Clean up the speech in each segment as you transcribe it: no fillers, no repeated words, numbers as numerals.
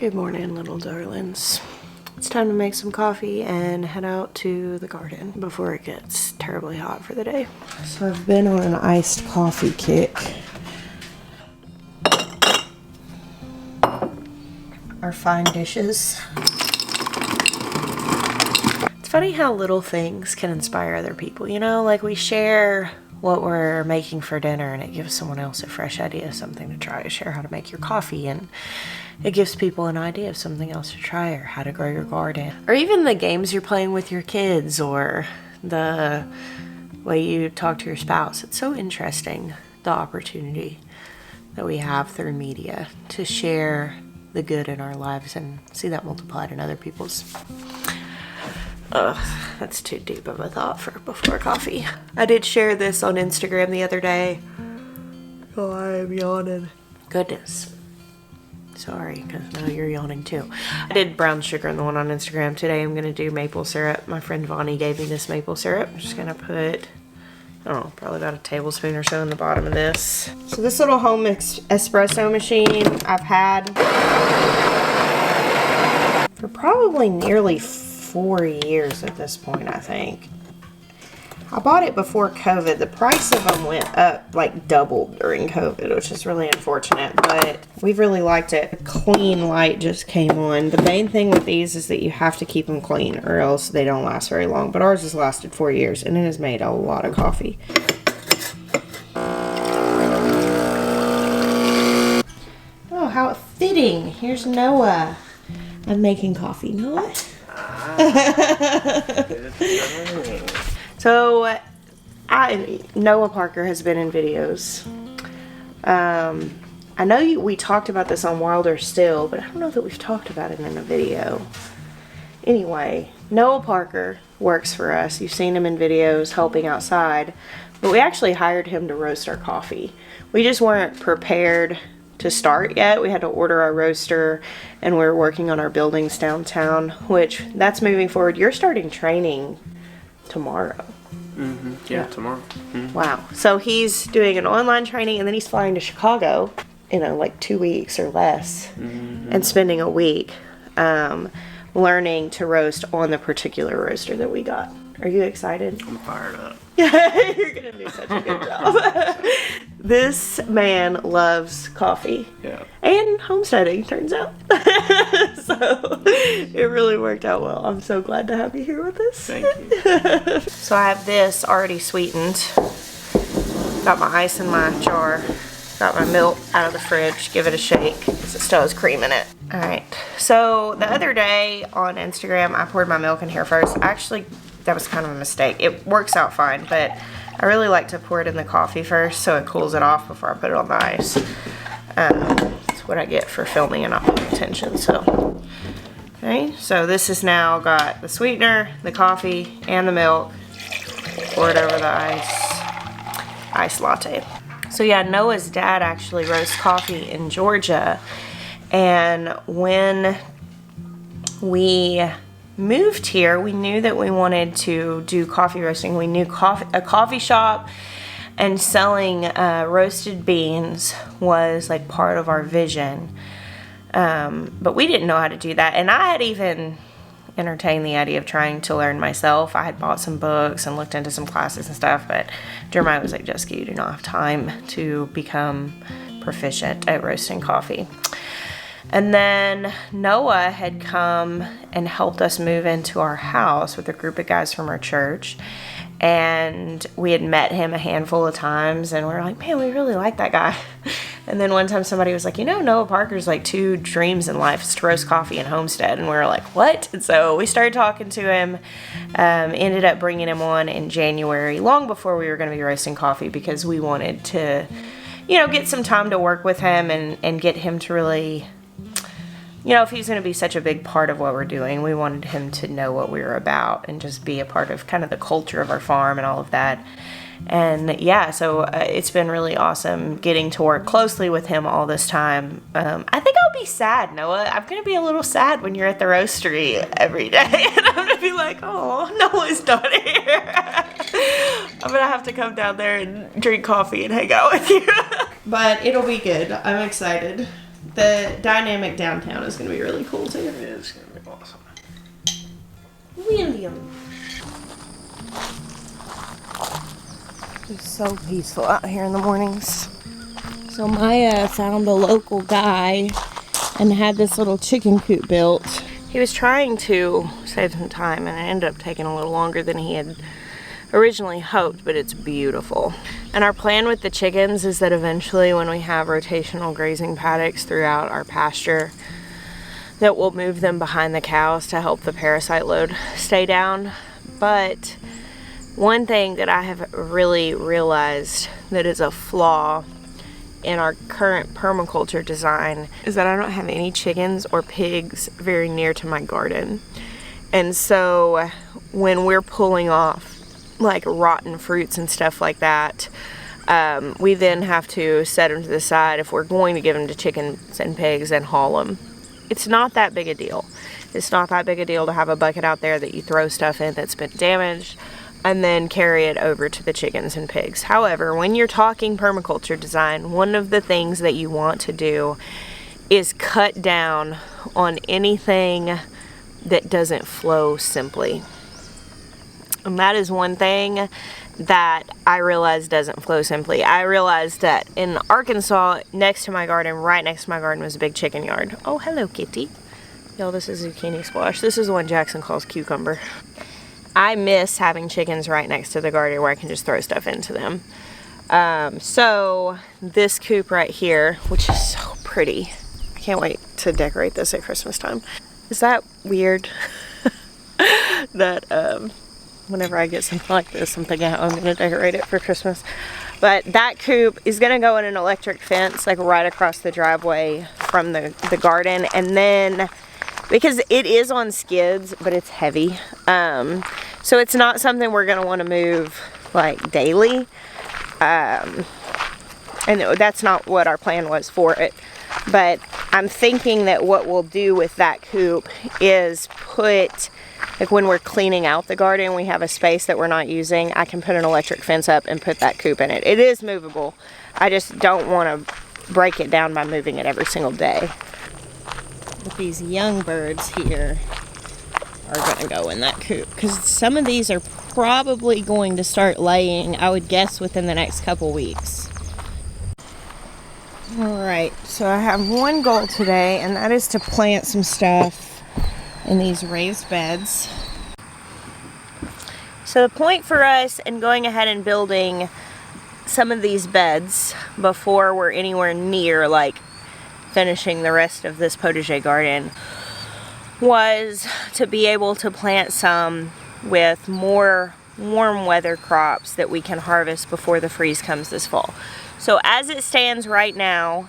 Good morning, little darlings. It's time to make some coffee and head out to the garden before it gets terribly hot for the day. So I've been on an iced coffee kick. Our fine dishes. It's funny how little things can inspire other people, you know? Like we share what we're making for dinner and it gives someone else a fresh idea, something to try. Share how to make your coffee and it gives people an idea of something else to try or how to grow your garden. Or even the games you're playing with your kids or the way you talk to your spouse. It's so interesting, the opportunity that we have through media to share the good in our lives and see that multiplied in other people's. Ugh, that's too deep of a thought for before coffee. I did share this on Instagram the other day. Oh, I am yawning. Goodness. Sorry, because now you're yawning too. I did brown sugar in the one on Instagram. Today I'm going to do maple syrup. My friend Vonnie gave me this maple syrup. I'm just going to put, I don't know, probably about a tablespoon or so in the bottom of this. So this little home espresso machine I've had for probably nearly 4 years at this point, I think. I bought it before COVID. The price of them went up, like doubled during COVID, which is really unfortunate, but we've really liked it. The clean light just came on. The main thing with these is that you have to keep them clean or else they don't last very long, but ours has lasted 4 years and it has made a lot of coffee. Oh, how fitting. Here's Noah. I'm making coffee. Noah? So, Noah Parker has been in videos. I know we talked about this on Wilder Still, but I don't know that we've talked about it in a video. Anyway, Noah Parker works for us. You've seen him in videos helping outside, but we actually hired him to roast our coffee. We just weren't prepared to start yet. We had to order our roaster and we're working on our buildings downtown, which that's moving forward. You're starting training tomorrow. Mm-hmm. Yeah, tomorrow. Mm-hmm. Wow. So he's doing an online training and then he's flying to Chicago in like 2 weeks or less and spending a week learning to roast on the particular roaster that we got. Are you excited? I'm fired up. You're going to do such a good job. This man loves coffee. Yeah. And homesteading, turns out. So it really worked out well. I'm so glad to have you here with us. Thank you. So I have this already sweetened. Got my ice in my jar. Got my milk out of the fridge. Give it a shake because it still has cream in it. Alright. So the other day on Instagram, I poured my milk in here first. Actually, that was kind of a mistake. It works out fine, but I really like to pour it in the coffee first so it cools it off before I put it on the ice. That's what I get for filming and not paying attention. So, okay, so this has now got the sweetener, the coffee, and the milk. Pour it over the ice latte. So yeah, Noah's dad actually roasts coffee in Georgia, and when we moved here, we knew that we wanted to do coffee roasting. We knew a coffee shop and selling roasted beans was like part of our vision, but we didn't know how to do that. And I had even entertained the idea of trying to learn myself. I had bought some books and looked into some classes and stuff, but Jeremiah was like, Jessica, you do not have time to become proficient at roasting coffee. And then Noah had come and helped us move into our house with a group of guys from our church. And we had met him a handful of times and we were like, man, we really like that guy. And then one time somebody was like, you know, Noah Parker's like 2 dreams in life is to roast coffee and homestead. And we were like, what? And so we started talking to him, ended up bringing him on in January, long before we were going to be roasting coffee, because we wanted to, you know, get some time to work with him and get him to really, you know, if he's going to be such a big part of what we're doing, we wanted him to know what we were about and just be a part of kind of the culture of our farm and all of that. And yeah, so it's been really awesome getting to work closely with him all this time. I think I'll be sad, Noah. I'm going to be a little sad when you're at the roastery every day. And I'm going to be like, oh, Noah's not here. I'm going to have to come down there and drink coffee and hang out with you. But it'll be good. I'm excited. The dynamic downtown is going to be really cool too. It is going to be awesome. William. It's so peaceful out here in the mornings. So Maya found a local guy and had this little chicken coop built. He was trying to save some time and it ended up taking a little longer than he had originally hoped, but it's beautiful. And our plan with the chickens is that eventually when we have rotational grazing paddocks throughout our pasture, that we'll move them behind the cows to help the parasite load stay down. But one thing that I have really realized that is a flaw in our current permaculture design is that I don't have any chickens or pigs very near to my garden. And so when we're pulling off like rotten fruits and stuff like that, we then have to set them to the side if we're going to give them to chickens and pigs and haul them. It's not that big a deal. It's not that big a deal to have a bucket out there that you throw stuff in that's been damaged and then carry it over to the chickens and pigs. However, when you're talking permaculture design, one of the things that you want to do is cut down on anything that doesn't flow simply. And that is one thing that I realized doesn't flow simply. I realized that in Arkansas, next to my garden, right next to my garden, was a big chicken yard. Oh, hello, kitty. Y'all, this is zucchini squash. This is the one Jackson calls cucumber. I miss having chickens right next to the garden where I can just throw stuff into them. So this coop right here, which is so pretty. I can't wait to decorate this at Christmas time. Is that weird? That whenever I get something like this, I'm thinking I'm going to decorate it for Christmas. But that coop is going to go in an electric fence, like right across the driveway from the garden. And then, because it is on skids, but it's heavy. So it's not something we're going to want to move like daily. And that's not what our plan was for it. But I'm thinking that what we'll do with that coop is put, like when we're cleaning out the garden, we have a space that we're not using. I can put an electric fence up and put that coop in it. It is movable. I just don't want to break it down by moving it every single day. But these young birds here are going to go in that coop because some of these are probably going to start laying, I would guess, within the next couple weeks. Alright, so I have one goal today, and that is to plant some stuff in these raised beds. So the point for us in going ahead and building some of these beds before we're anywhere near like finishing the rest of this potager garden was to be able to plant some with more warm weather crops that we can harvest before the freeze comes this fall. So as it stands right now,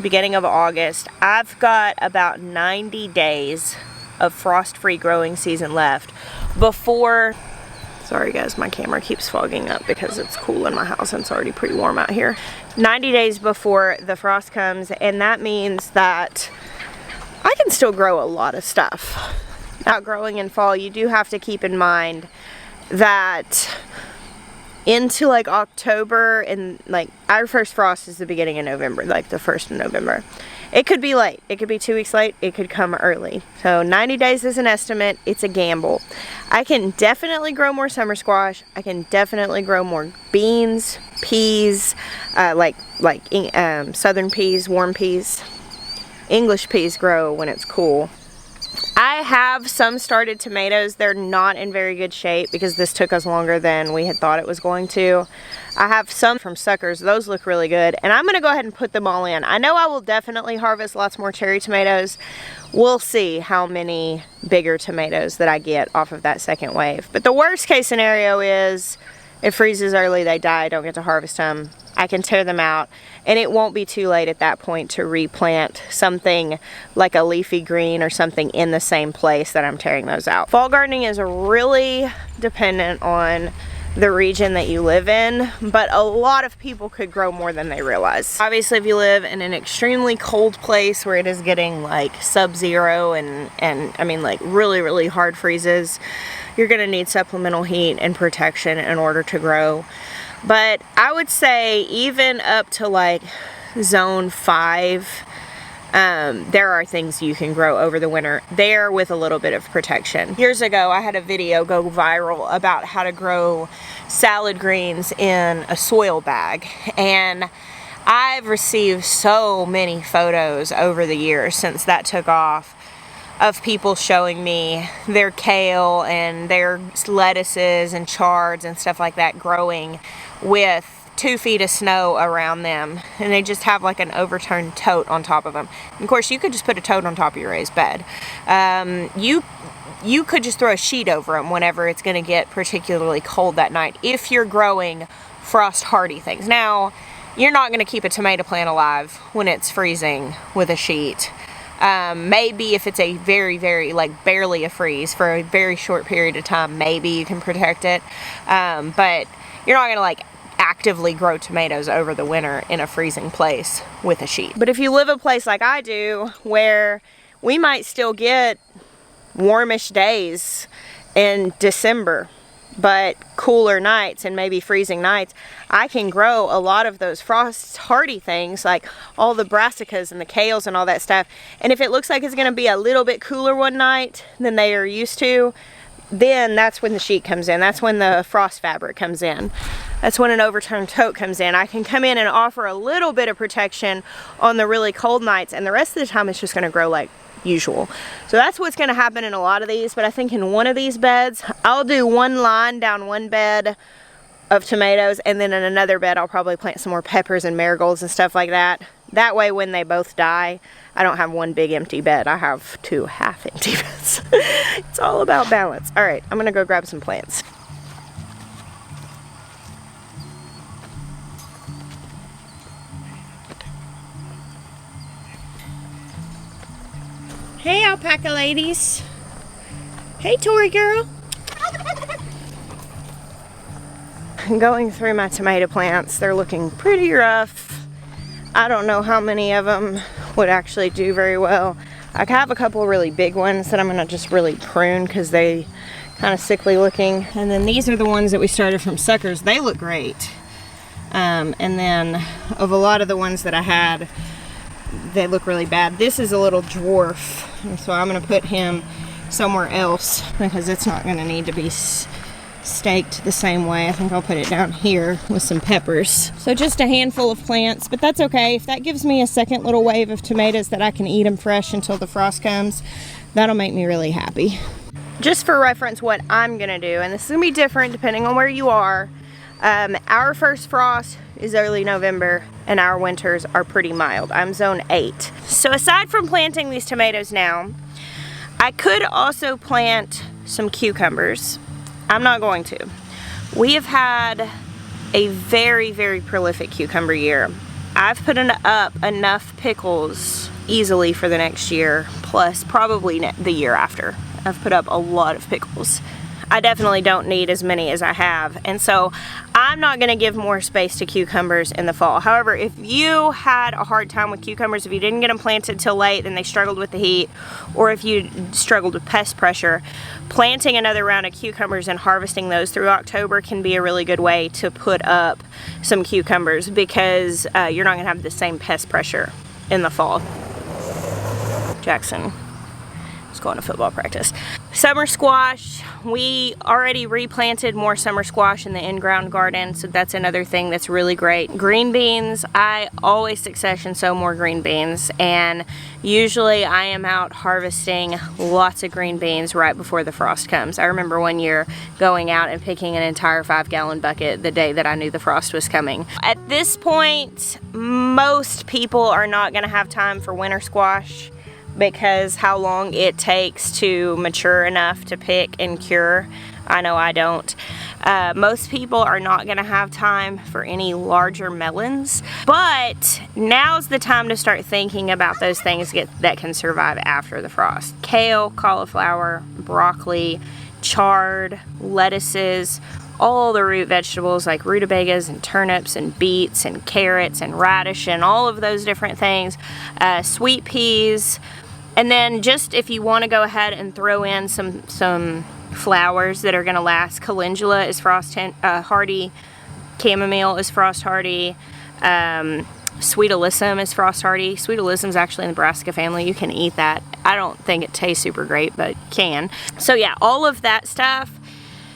beginning of August, I've got about 90 days of frost-free growing season left before, sorry guys, my camera keeps fogging up because it's cool in my house and it's already pretty warm out here. 90 days before the frost comes, and that means that I can still grow a lot of stuff. Outgrowing in fall, you do have to keep in mind that into like October, and like our first frost is the beginning of November, like the 1st of November. It could be late, it could be 2 weeks late, it could come early. So 90 days is an estimate, it's a gamble. I can definitely grow more summer squash, I can definitely grow more beans, peas, southern peas, warm peas. English peas grow when it's cool. I have some started tomatoes. They're not in very good shape because this took us longer than we had thought it was going to. I have some from suckers. Those look really good. And I'm going to go ahead and put them all in. I know I will definitely harvest lots more cherry tomatoes. We'll see how many bigger tomatoes that I get off of that second wave. But the worst case scenario is it freezes early, they die, I don't get to harvest them. I can tear them out, and it won't be too late at that point to replant something like a leafy green or something in the same place that I'm tearing those out. Fall gardening is really dependent on the region that you live in, but a lot of people could grow more than they realize. Obviously, if you live in an extremely cold place where it is getting like sub-zero and I mean like really, really hard freezes, you're gonna need supplemental heat and protection in order to grow. But I would say even up to like zone 5, there are things you can grow over the winter there with a little bit of protection. Years ago, I had a video go viral about how to grow salad greens in a soil bag, and I've received so many photos over the years since that took off of people showing me their kale and their lettuces and chards and stuff like that growing with 2 feet of snow around them, and they just have like an overturned tote on top of them. And of course, you could just put a tote on top of your raised bed. You could just throw a sheet over them whenever it's going to get particularly cold that night if you're growing frost hardy things. Now, you're not going to keep a tomato plant alive when it's freezing with a sheet. Maybe if it's a very, very, like barely a freeze for a very short period of time, maybe you can protect it. But you're not going to like actively grow tomatoes over the winter in a freezing place with a sheet. But if you live a place like I do, where we might still get warmish days in December, but cooler nights and maybe freezing nights, I can grow a lot of those frost hardy things, like all the brassicas and the kales and all that stuff. And if it looks like it's going to be a little bit cooler one night than they are used to, then that's when the sheet comes in. That's when the frost fabric comes in. That's when an overturned tote comes in. I can come in and offer a little bit of protection on the really cold nights, and the rest of the time it's just going to grow like usual. So that's what's going to happen in a lot of these. But I think in one of these beds, I'll do one line down one bed of tomatoes, and then in another bed I'll probably plant some more peppers and marigolds and stuff like that. That way when they both die, I don't have one big empty bed. I have 2 half empty beds. It's all about balance. All right, I'm gonna go grab some plants. Hey, alpaca ladies. Hey, Tori girl. I'm going through my tomato plants. They're looking pretty rough. I don't know how many of them would actually do very well. I have a couple really big ones that I'm gonna just really prune because they kind of sickly looking. And then these are the ones that we started from suckers. They look great. And then of a lot of the ones that I had, they look really bad. This is a little dwarf, and so I'm gonna put him somewhere else because it's not gonna need to be staked the same way. I think I'll put it down here with some peppers. So just a handful of plants, but that's okay. If that gives me a second little wave of tomatoes that I can eat them fresh until the frost comes, that'll make me really happy. Just for reference, what I'm gonna do, and this is gonna be different depending on where you are, our first frost is early November and our winters are pretty mild. I'm zone 8. So aside from planting these tomatoes now, I could also plant some cucumbers. I'm not going to. We have had a very, very prolific cucumber year. I've put up enough pickles easily for the next year, plus probably the year after. I've put up a lot of pickles. I definitely don't need as many as I have, and so I'm not going to give more space to cucumbers in the fall. However, if you had a hard time with cucumbers, if you didn't get them planted till late and they struggled with the heat, or if you struggled with pest pressure, planting another round of cucumbers and harvesting those through October can be a really good way to put up some cucumbers because you're not going to have the same pest pressure in the fall. Jackson is going to football practice. Summer squash, we already replanted more summer squash in the in-ground garden, so that's another thing that's really great. Green beans, I always succession sow more green beans, and usually I am out harvesting lots of green beans right before the frost comes. I remember one year going out and picking an entire 5-gallon bucket the day that I knew the frost was coming. At this point, most people are not going to have time for winter squash, because how long it takes to mature enough to pick and cure. I know I don't. Most people are not going to have time for any larger melons, but now's the time to start thinking about those things that can survive after the frost. Kale, cauliflower, broccoli, chard, lettuces, all the root vegetables like rutabagas and turnips and beets and carrots and radish and all of those different things, sweet peas. And then just if you want to go ahead and throw in some flowers that are going to last. Calendula is frost hardy. Chamomile is frost hardy. Sweet alyssum is frost hardy. Sweet alyssum is actually in the brassica family. You can eat that. I don't think it tastes super great, but can. So yeah, all of that stuff,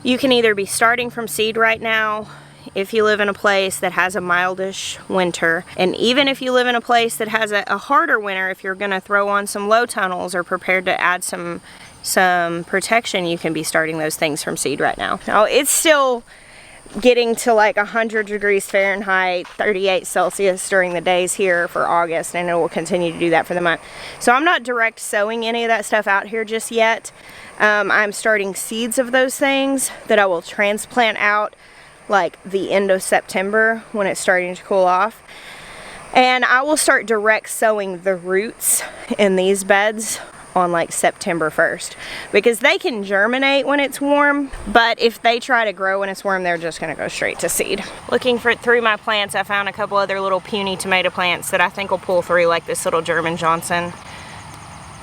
you can either be starting from seed right now if you live in a place that has a mildish winter, and even if you live in a place that has a harder winter, if you're gonna throw on some low tunnels or prepared to add some protection, you can be starting those things from seed right now. Now it's still getting to like 100 degrees Fahrenheit, 38 Celsius during the days here for August, and it will continue to do that for the month. So I'm not direct sowing any of that stuff out here just yet. I'm starting seeds of those things that I will transplant out like the end of September when it's starting to cool off. And I will start direct sowing the roots in these beds on like September 1st, because they can germinate when it's warm, but if they try to grow when it's warm, they're just gonna go straight to seed. Looking through my plants, I found a couple other little puny tomato plants that I think will pull through, like this little German Johnson.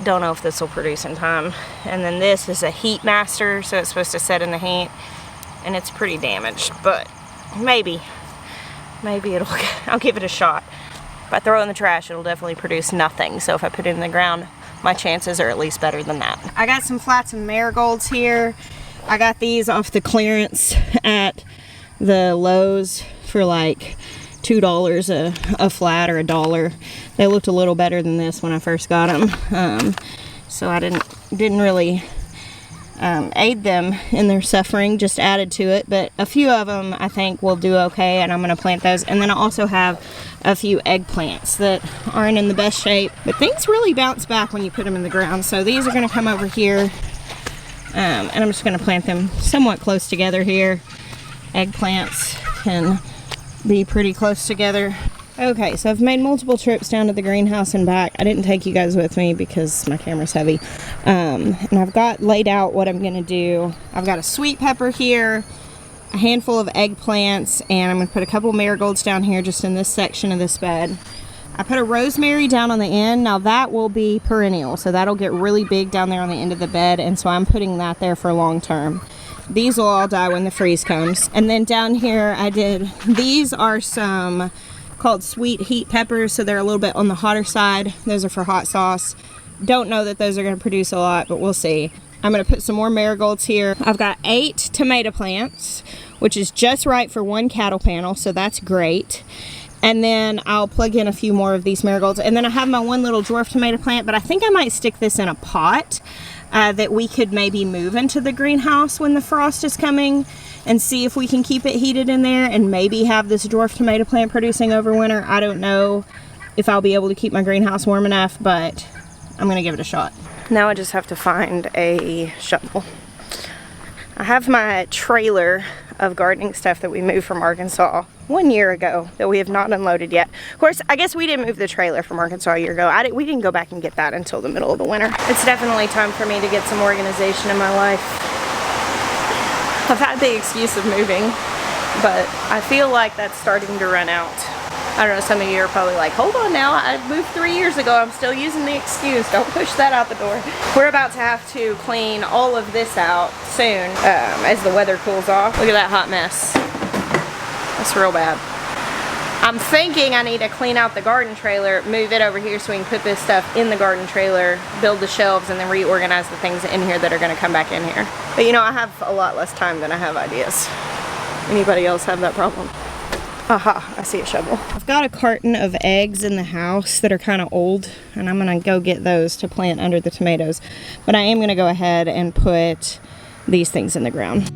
Don't know if this will produce in time. And then this is a heat master, so it's supposed to set in the heat, and it's pretty damaged, but maybe it'll, I'll give it a shot. If I throw it in the trash, it'll definitely produce nothing. So if I put it in the ground, my chances are at least better than that. I got some flats and marigolds here. I got these off the clearance at the Lowe's for like $2 a flat, or $1. They looked a little better than this when I first got them. So I didn't really aid them in their suffering, just added to it, but a few of them I think will do okay, and I'm going to plant those. And then I also have a few eggplants that aren't in the best shape, but things really bounce back when you put them in the ground. So these are going to come over here, and I'm just going to plant them somewhat close together here. Eggplants can be pretty close together. Okay, so I've made multiple trips down to the greenhouse and back. I didn't take you guys with me because my camera's heavy. And I've got laid out what I'm going to do. I've got a sweet pepper here, a handful of eggplants, and I'm going to put a couple marigolds down here just in this section of this bed. I put a rosemary down on the end. Now that will be perennial, so that'll get really big down there on the end of the bed, and so I'm putting that there for long term. These will all die when the freeze comes. And then down here these are some called sweet heat peppers, so they're a little bit on the hotter side. Those are for hot sauce. Don't know that those are going to produce a lot, but we'll see. I'm going to put some more marigolds here. I've got 8 tomato plants, which is just right for 1 cattle panel, so that's great. And then I'll plug in a few more of these marigolds. And then I have my one little dwarf tomato plant, but I think I might stick this in a pot that we could maybe move into the greenhouse when the frost is coming, and see if we can keep it heated in there and maybe have this dwarf tomato plant producing over winter. I don't know if I'll be able to keep my greenhouse warm enough, but I'm gonna give it a shot. Now I just have to find a shovel. I have my trailer of gardening stuff that we moved from Arkansas 1 year ago that we have not unloaded yet. Of course, I guess we didn't move the trailer from Arkansas a year ago. We didn't go back and get that until the middle of the winter. It's definitely time for me to get some organization in my life. I've had the excuse of moving, but I feel like that's starting to run out. I don't know, some of you are probably like, hold on now, I moved 3 years ago, I'm still using the excuse. Don't push that out the door. We're about to have to clean all of this out soon as the weather cools off. Look at that hot mess. That's real bad. I'm thinking I need to clean out the garden trailer, move it over here so we can put this stuff in the garden trailer, build the shelves, and then reorganize the things in here that are going to come back in here. But you know, I have a lot less time than I have ideas. Anybody else have that problem? Aha, I see a shovel. I've got a carton of eggs in the house that are kind of old, and I'm going to go get those to plant under the tomatoes. But I am going to go ahead and put these things in the ground.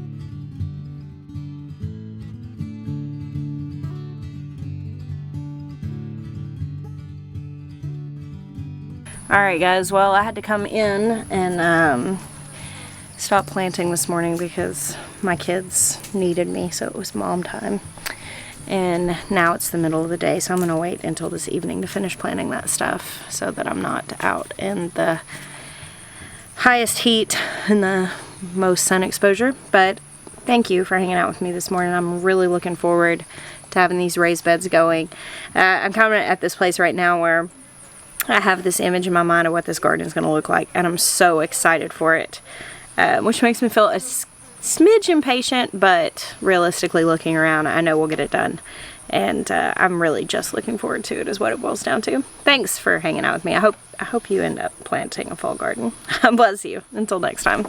Alright guys, well I had to come in and stop planting this morning because my kids needed me, so it was mom time. And now it's the middle of the day, so I'm going to wait until this evening to finish planting that stuff so that I'm not out in the highest heat and the most sun exposure. But thank you for hanging out with me this morning. I'm really looking forward to having these raised beds going. I'm kind of at this place right now where I have this image in my mind of what this garden is going to look like, and I'm so excited for it, which makes me feel a smidge impatient, but realistically looking around, I know we'll get it done. And I'm really just looking forward to it is what it boils down to. Thanks for hanging out with me. I hope you end up planting a fall garden. Bless you. Until next time.